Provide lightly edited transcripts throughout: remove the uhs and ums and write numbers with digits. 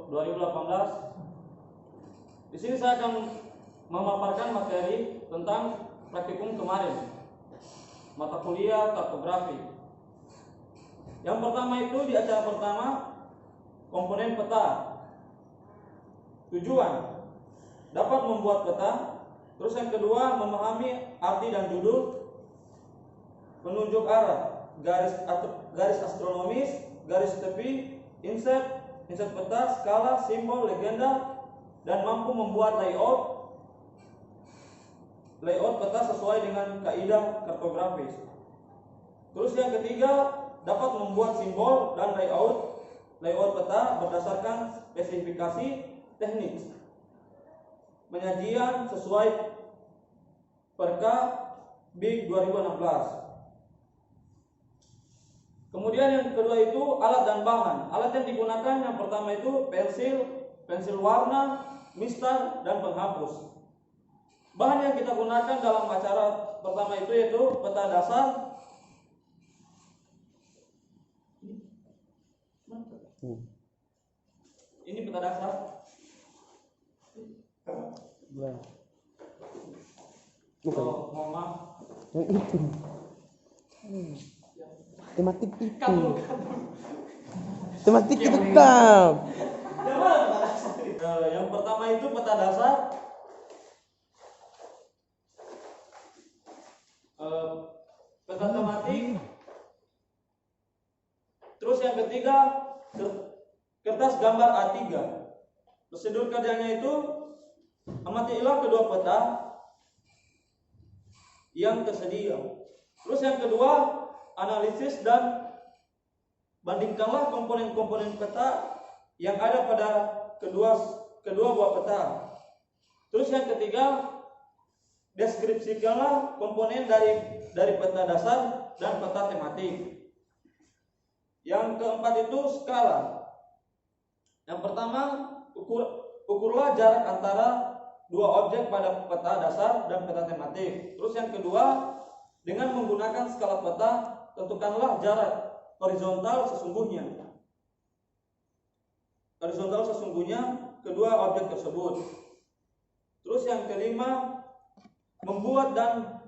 2018. Di sini saya akan memaparkan materi tentang praktikum kemarin, mata kuliah kartografi. Yang pertama itu di acara pertama, komponen peta. Tujuan dapat membuat peta. Terus yang kedua, memahami arti dan judul, penunjuk arah, garis astronomis, garis tepi, inset peta, skala, simbol, legenda, dan mampu membuat layout peta sesuai dengan kaidah kartografis. Terus yang ketiga, dapat membuat simbol dan layout peta berdasarkan spesifikasi teknik. Penyajian sesuai Perka BIK 2016. Kemudian yang kedua itu alat dan bahan. Alat yang digunakan yang pertama itu pensil warna, mistar, dan penghapus. Bahan yang kita gunakan dalam acara pertama itu yaitu peta dasar. Ini peta dasar. Oh, mohon maaf. Yang itu. Tematik itu. Tematik itu kam. Yang pertama itu peta dasar. Peta tematik. Terus yang ketiga, kertas gambar A3. Prosedur kerjanya itu amatilah kedua peta yang tersedia. Terus yang kedua, analisis dan bandingkanlah komponen-komponen peta yang ada pada kedua buah peta. Terus yang ketiga, deskripsikanlah komponen dari peta dasar dan peta tematik. Yang keempat itu skala. Yang pertama, ukurlah jarak antara dua objek pada peta dasar dan peta tematik. Terus yang kedua, dengan menggunakan skala peta, tentukanlah jarak horizontal sesungguhnya kedua objek tersebut. Terus yang kelima, membuat dan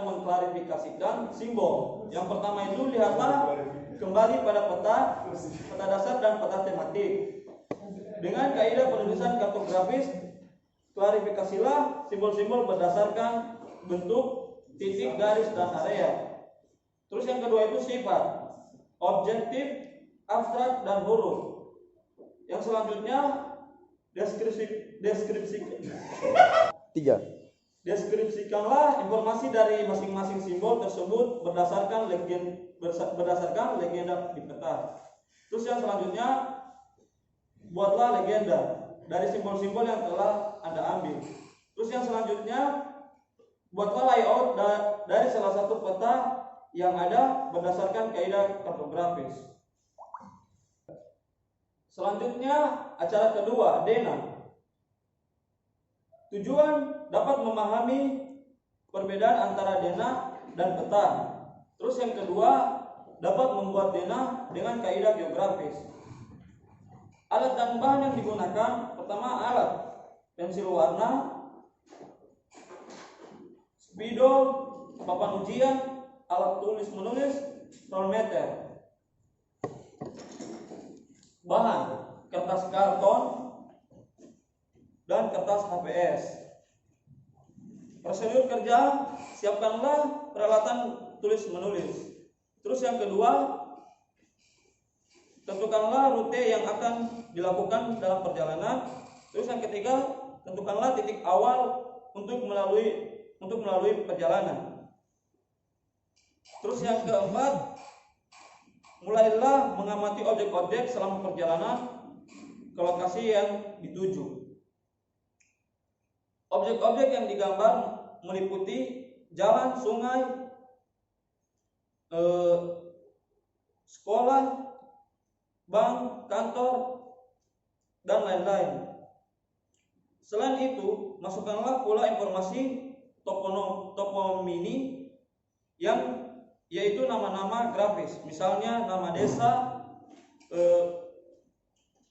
mengklarifikasikan simbol. Yang pertama itu lihatlah kembali pada peta dasar dan peta tematik. Dengan kaidah penulisan kartografis, klarifikasilah simbol-simbol berdasarkan bentuk, titik, garis, dan area. Terus yang kedua itu sifat, objektif, abstrak, dan huruf. Yang selanjutnya deskripsikanlah informasi dari masing-masing simbol tersebut berdasarkan legenda di peta. Terus yang selanjutnya, buatlah legenda dari simbol-simbol yang telah Anda ambil. Terus yang selanjutnya, buatlah layout dari salah satu peta yang ada berdasarkan kaidah kartografis. Selanjutnya, acara kedua, Dena. Tujuan dapat memahami perbedaan antara Dena dan peta. Terus yang kedua, dapat membuat Dena dengan kaidah geografis. Alat dan bahan yang digunakan, pertama alat pensil warna, spidol, papan ujian, alat tulis menulis, rollmeter. Bahan, kertas karton dan kertas HPS. Prosedur kerja, siapkanlah peralatan tulis menulis. Terus yang kedua, tentukanlah rute yang akan dilakukan dalam perjalanan. Terus yang ketiga, tentukanlah titik awal untuk melalui perjalanan. Terus yang keempat, mulailah mengamati objek-objek selama perjalanan ke lokasi yang dituju. Objek-objek yang digambar meliputi jalan, sungai, sekolah, bank, kantor, dan lain-lain. Selain itu, masukkanlah pula informasi toponimi yang yaitu nama-nama grafis, misalnya nama desa,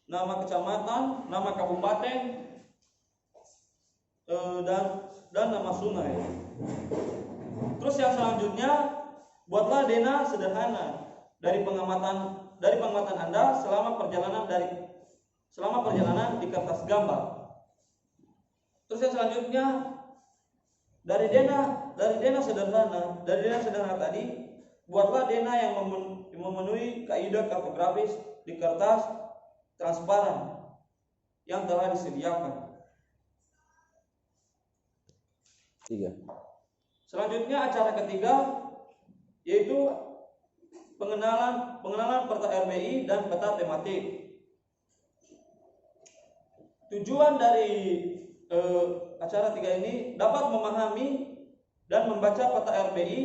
nama kecamatan, nama kabupaten, dan nama sungai. Terus yang selanjutnya, buatlah dena sederhana dari pengamatan Anda selama perjalanan di kertas gambar. Terus yang selanjutnya, dari dena sederhana tadi, buatlah dena yang memenuhi kaidah kartografis di kertas transparan yang telah disediakan. 3. Selanjutnya acara ketiga yaitu pengenalan peta RBI dan peta tematik. Tujuan dari acara 3 ini dapat memahami dan membaca peta RBI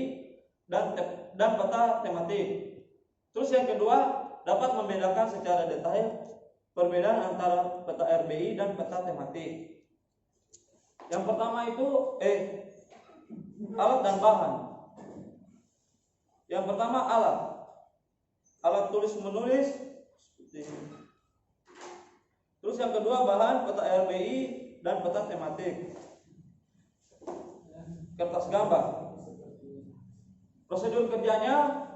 dan peta tematik. Terus yang kedua, dapat membedakan secara detail perbedaan antara peta RBI dan peta tematik. Yang pertama itu alat dan bahan. Yang pertama alat tulis menulis. Terus yang kedua bahan peta RBI dan peta tematik. Kertas gambar. Prosedur kerjanya,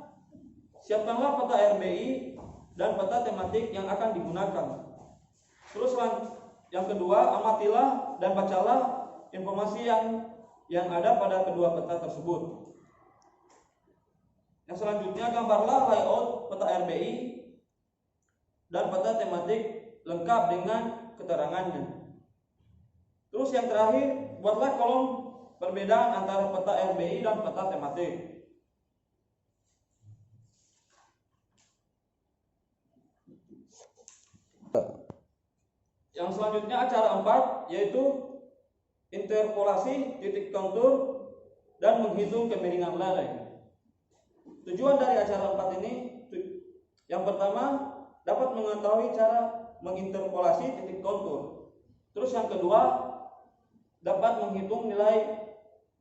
siapkanlah peta RBI dan peta tematik yang akan digunakan. Terus yang kedua, amatilah dan bacalah informasi yang ada pada kedua peta tersebut. Yang selanjutnya, gambarlah layout peta RBI dan peta tematik lengkap dengan keterangannya. Terus yang terakhir, buatlah kolom perbedaan antara peta RBI dan peta tematik. Yang selanjutnya acara 4 yaitu interpolasi titik kontur dan menghitung kemiringan lereng. Tujuan dari acara 4 ini, yang pertama dapat mengetahui cara menginterpolasi titik kontur. Terus yang kedua, dapat menghitung nilai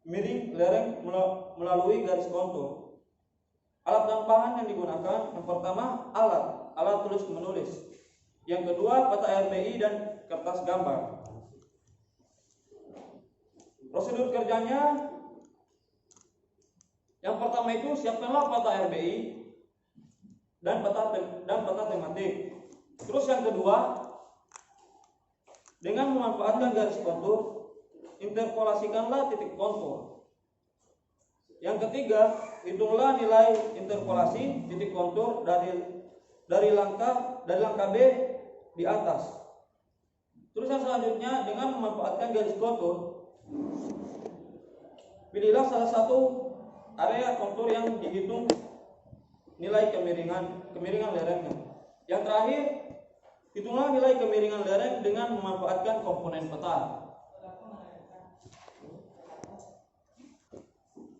miring lereng melalui garis kontur. Alat dan bahan yang digunakan, yang pertama alat tulis menulis. Yang kedua, peta RBI dan kertas gambar. Prosedur kerjanya, yang pertama itu siapkanlah peta RBI dan peta tematik. Terus yang kedua, dengan memanfaatkan garis kontur, interpolasikanlah titik kontur. Yang ketiga, hitunglah nilai interpolasi titik kontur dari langkah B di atas. Terus yang selanjutnya, dengan memanfaatkan garis kontur, pilihlah salah satu area kontur yang dihitung nilai kemiringan lerengnya. Yang terakhir, hitunglah nilai kemiringan lereng dengan memanfaatkan komponen peta.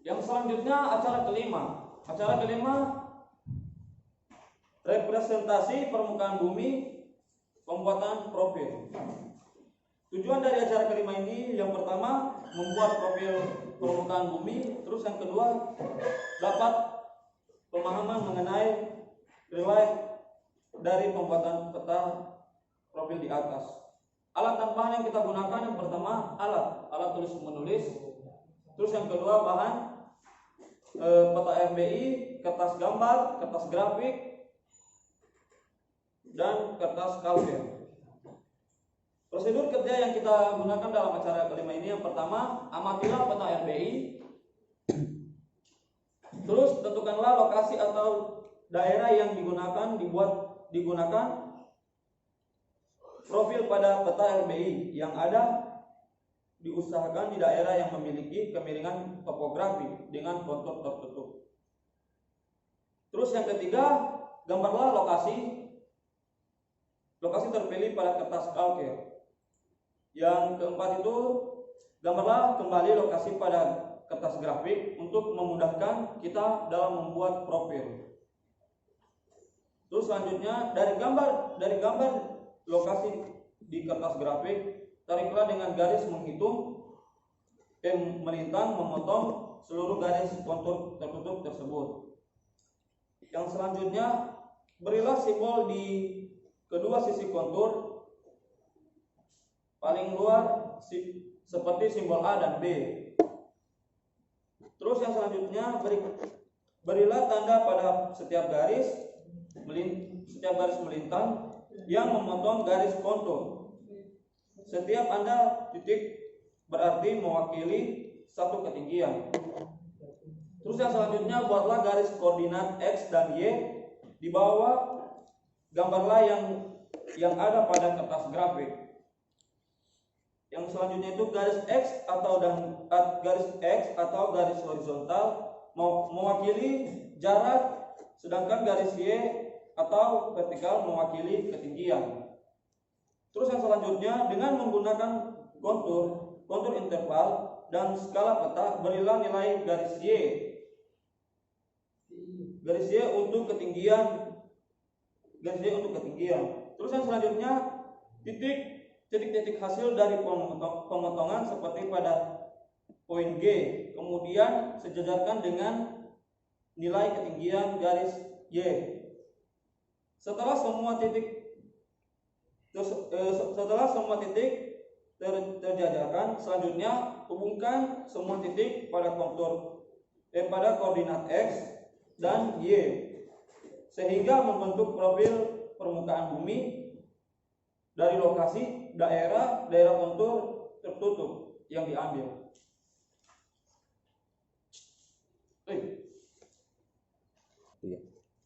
Yang selanjutnya acara kelima, representasi permukaan bumi, pembuatan profil. Tujuan dari acara kelima ini, yang pertama membuat profil permukaan bumi. Terus yang kedua, dapat pemahaman mengenai relief dari pembuatan peta profil di atas. Alat dan bahan yang kita gunakan, yang pertama alat tulis menulis. Terus yang kedua bahan peta RBI, kertas gambar, kertas grafik, dan kertas kalker. Prosedur kerja yang kita gunakan dalam acara kelima ini, yang pertama, amatilah peta RBI. Terus tentukanlah lokasi atau daerah yang digunakan profil pada peta RBI yang ada diusahakan di daerah yang memiliki kemiringan topografi dengan kontur tertutup. Terus yang ketiga, gambarlah lokasi terpilih pada kertas kalker. Yang keempat itu, gambarlah kembali lokasi pada kertas grafik untuk memudahkan kita dalam membuat profil. Terus selanjutnya, dari gambar lokasi di kertas grafik tariklah dengan garis menghitung melintang memotong seluruh garis kontur tertutup tersebut. Yang selanjutnya, berilah simbol di kedua sisi kontur paling luar seperti simbol A dan B. Terus yang selanjutnya, berilah tanda pada setiap garis melintang yang memotong garis kontur. Setiap Anda titik berarti mewakili satu ketinggian. Terus yang selanjutnya, buatlah garis koordinat X dan Y di bawah gambarlah yang ada pada kertas grafik. Yang selanjutnya itu garis X atau garis horizontal mewakili jarak, sedangkan garis Y atau vertikal mewakili ketinggian. Terus yang selanjutnya, dengan menggunakan kontur interval dan skala peta, berilah nilai garis Y untuk ketinggian. Terus yang selanjutnya, titik-titik hasil dari pemotongan seperti pada poin G, kemudian sejajarkan dengan nilai ketinggian garis Y. Setelah semua titik terjajarkan, selanjutnya hubungkan semua titik pada koordinat X dan Y sehingga membentuk profil permukaan bumi dari lokasi daerah kontur tertutup yang diambil.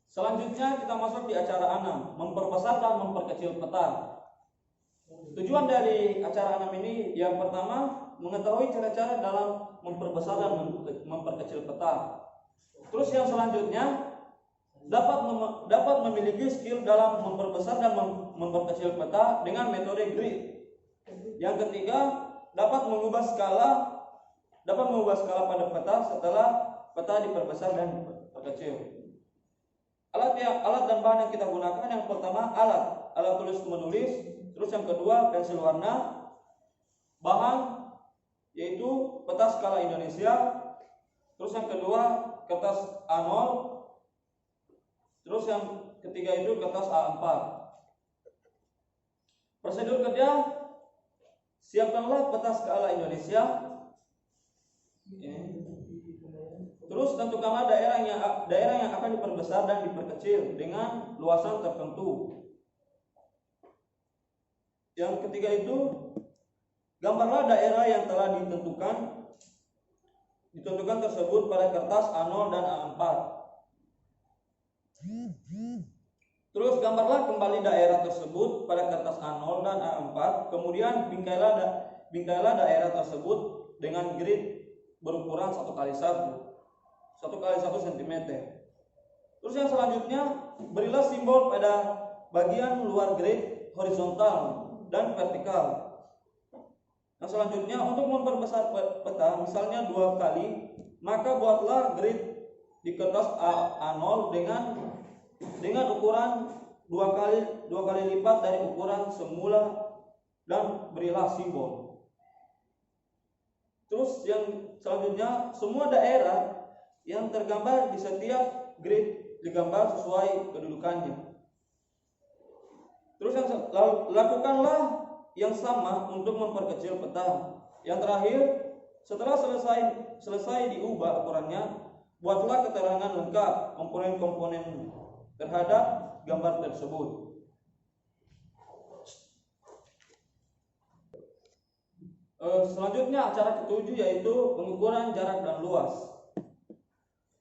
Selanjutnya kita masuk di acara 6, memperbesar dan memperkecil peta. Tujuan dari acara 6 ini yang pertama, mengetahui cara-cara dalam memperbesar dan memperkecil peta. Terus yang selanjutnya, dapat memiliki skill dalam memperbesar dan memperkecil peta dengan metode grid. Yang ketiga, dapat mengubah skala pada peta setelah peta diperbesar dan diperkecil. Alat dan bahan yang kita gunakan, yang pertama alat tulis menulis, terus yang kedua pensil warna, bahan yaitu peta skala Indonesia, terus yang kedua kertas A0, terus yang ketiga itu kertas A4. Prosedur kerja, siapkanlah peta skala Indonesia. Terus tentukanlah daerah yang akan diperbesar dan diperkecil dengan luasan tertentu. Yang ketiga itu, gambarlah daerah yang telah ditentukan tersebut pada kertas A0 dan A4. Terus gambarlah kembali daerah tersebut pada kertas A0 dan A4. Kemudian bingkailah daerah tersebut dengan grid berukuran 1x1 cm. Terus yang selanjutnya, berilah simbol pada bagian luar grid horizontal dan vertikal. Yang selanjutnya, untuk memperbesar peta misalnya 2 kali, maka buatlah grid di kertas A0 dengan ukuran 2 kali lipat dari ukuran semula dan berilah simbol. Terus yang selanjutnya, semua daerah yang tergambar di setiap grid digambar sesuai kedudukannya. Terus lakukanlah yang sama untuk memperkecil peta. Yang terakhir, setelah selesai diubah ukurannya, buatlah keterangan lengkap komponen-komponen terhadap gambar tersebut. Selanjutnya acara ke-7 yaitu pengukuran jarak dan luas.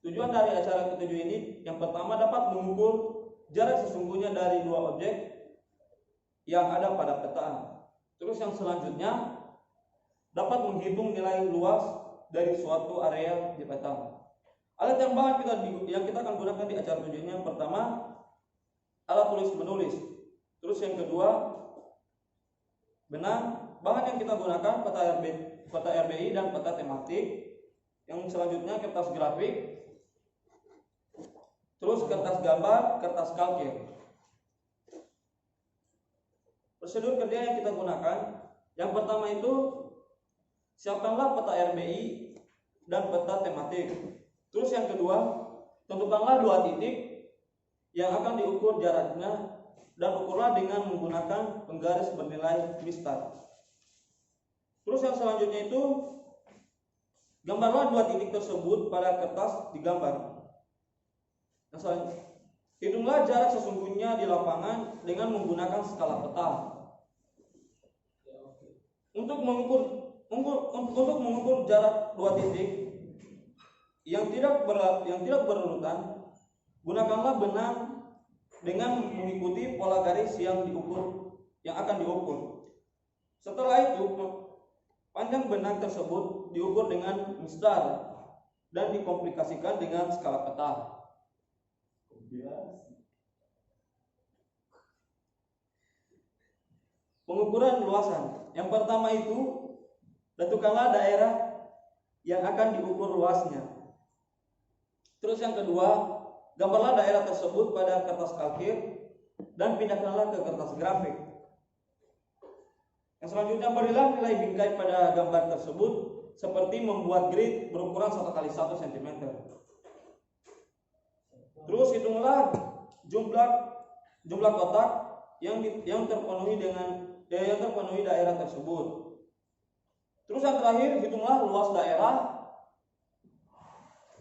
Tujuan dari acara ke-7 ini, yang pertama, dapat mengukur jarak sesungguhnya dari 2 objek yang ada pada peta. Terus yang selanjutnya, dapat menghitung nilai luas dari suatu area di peta. Alat yang kita akan gunakan di acara 7 ini, yang pertama, alat tulis menulis. Terus yang kedua, benang. Bahan yang kita gunakan peta RBI dan peta tematik. Yang selanjutnya kertas grafik. Terus kertas gambar, kertas kalkir. Prosedur kerja yang kita gunakan, Yang pertama itu, siapkanlah peta RBI dan peta tematik. Terus yang kedua, tentukanlah 2 titik yang akan diukur jaraknya dan ukurlah dengan menggunakan penggaris bernilai mistar. Terus yang selanjutnya itu, gambarlah 2 titik tersebut pada kertas digambar. Yang selanjutnya, hitunglah jarak sesungguhnya di lapangan dengan menggunakan skala peta. Untuk mengukur jarak 2 titik yang tidak berurutan, gunakanlah benang dengan mengikuti pola garis yang akan diukur. Setelah itu, panjang benang tersebut diukur dengan mistar dan dikomplikasikan dengan skala peta. Pengukuran luasan. Yang pertama itu, tentukanlah daerah yang akan diukur luasnya. Terus yang kedua, gambarlah daerah tersebut pada kertas kalkir dan pindahkanlah ke kertas grafik. Yang selanjutnya, berilah nilai bingkai pada gambar tersebut seperti membuat grid berukuran 1x1 cm. Terus hitunglah jumlah kotak yang terpenuhi daerah tersebut. Terus yang terakhir, hitunglah luas daerah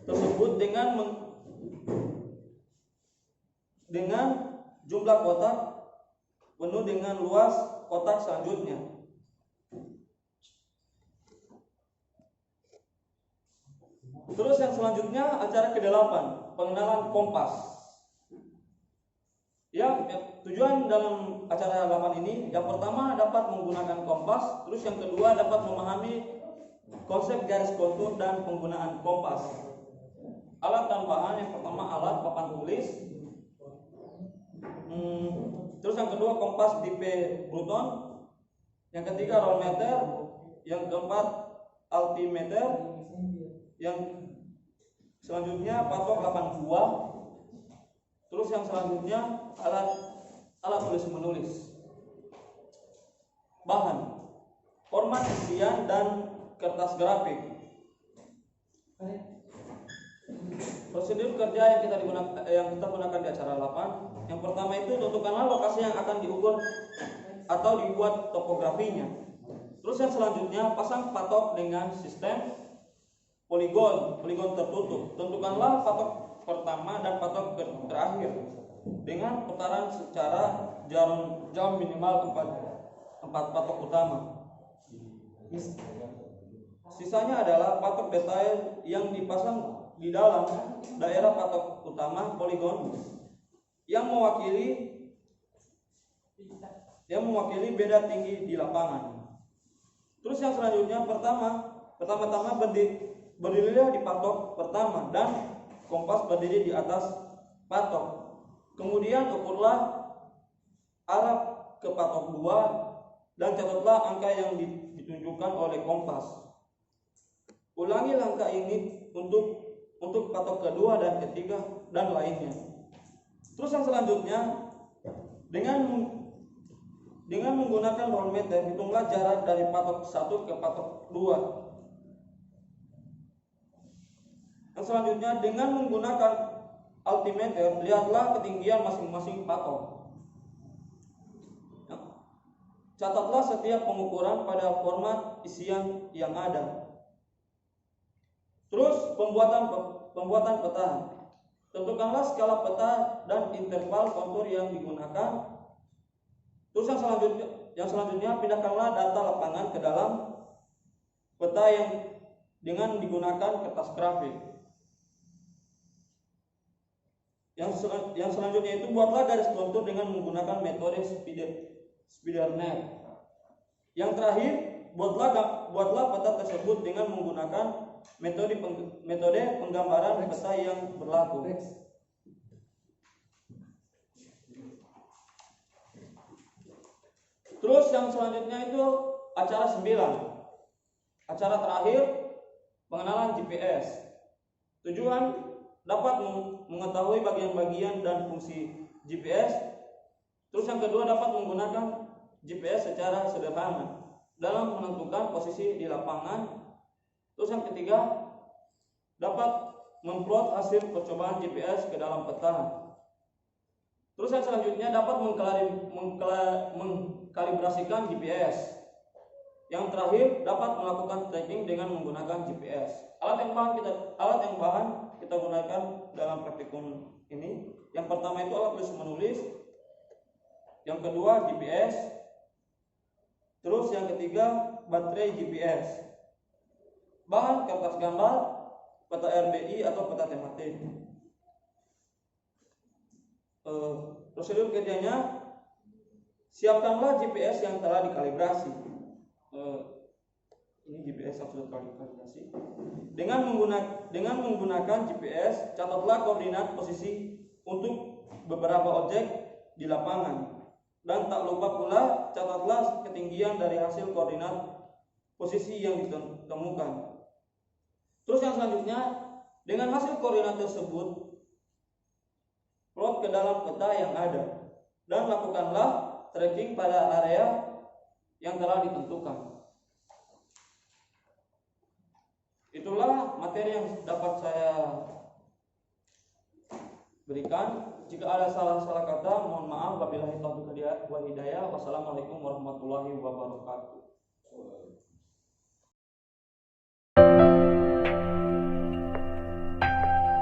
tersebut dengan jumlah kotak penuh dengan luas kotak selanjutnya. Terus yang selanjutnya, acara ke-8, pengenalan kompas. Tujuan dalam acara 8 ini, yang pertama dapat menggunakan kompas, terus yang kedua dapat memahami konsep garis kontur dan penggunaan kompas. Alat dan bahan, yang pertama alat papan tulis, terus yang kedua kompas tipe Bruton, yang ketiga rollmeter, yang keempat altimeter, yang selanjutnya patok 8 buah, terus yang selanjutnya alat tulis menulis. Bahan, format isian dan kertas grafik. Prosedur kerja yang kita gunakan di acara 8. Yang pertama itu, tentukanlah lokasi yang akan diukur atau dibuat topografinya. Terus yang selanjutnya, pasang patok dengan sistem poligon tertutup. Tentukanlah patok pertama dan patok terakhir dengan putaran secara jam minimal 4 patok utama. Sisanya adalah patok detail yang dipasang di dalam daerah patok utama poligon yang mewakili beda tinggi di lapangan. Terus yang selanjutnya, pertama-tama berdirilah di patok pertama dan kompas berdiri di atas patok. Kemudian ukurlah arah ke patok 2 dan catatlah angka yang ditunjukkan oleh kompas. Ulangi langkah ini untuk patok kedua dan ketiga dan lainnya. Terus yang selanjutnya, dengan menggunakan rollmeter, hitunglah jarak dari patok 1 ke patok 2. Yang selanjutnya, dengan menggunakan altimeter, lihatlah ketinggian masing-masing patok. Catatlah setiap pengukuran pada format isian yang ada. Terus pembuatan peta. Tentukanlah skala peta dan interval kontur yang digunakan. Terus yang selanjutnya pindahkanlah data lapangan ke dalam peta yang dengan digunakan kertas grafik. Yang selanjutnya itu, buatlah garis kontur dengan menggunakan metode Spidernet. Yang terakhir, buatlah peta tersebut dengan menggunakan metode penggambaran peta yang berlaku. Terus yang selanjutnya itu acara 9. Acara terakhir, pengenalan GPS. Tujuan dapat mengetahui bagian-bagian dan fungsi GPS. Terus yang kedua, dapat menggunakan GPS secara sederhana. dalam menentukan posisi di lapangan. Terus yang ketiga, dapat memplot hasil percobaan GPS ke dalam peta. Terus yang selanjutnya dapat mengkalibrasikan GPS. Yang terakhir, dapat melakukan tracking dengan menggunakan GPS. Alat yang bahan kita gunakan dalam praktikum ini. Yang pertama itu alat tulis menulis. Yang kedua GPS. Terus yang ketiga baterai GPS. Bahan kertas gambar, peta RBI atau peta tematik. Prosedur kerjanya, siapkanlah GPS yang telah dikalibrasi. Ini GPS yang sudah dikalibrasi. Dengan menggunakan GPS, catatlah koordinat posisi untuk beberapa objek di lapangan. Dan tak lupa pula catatlah ketinggian dari hasil koordinat posisi yang ditemukan. Terus yang selanjutnya, dengan hasil koordinat tersebut, plot ke dalam peta yang ada dan lakukanlah tracking pada area yang telah ditentukan. Itulah materi yang dapat saya berikan. Jika ada salah-salah kata, mohon maaf. Wabillahi taufiq wal hidayah. Wassalamualaikum warahmatullahi wabarakatuh.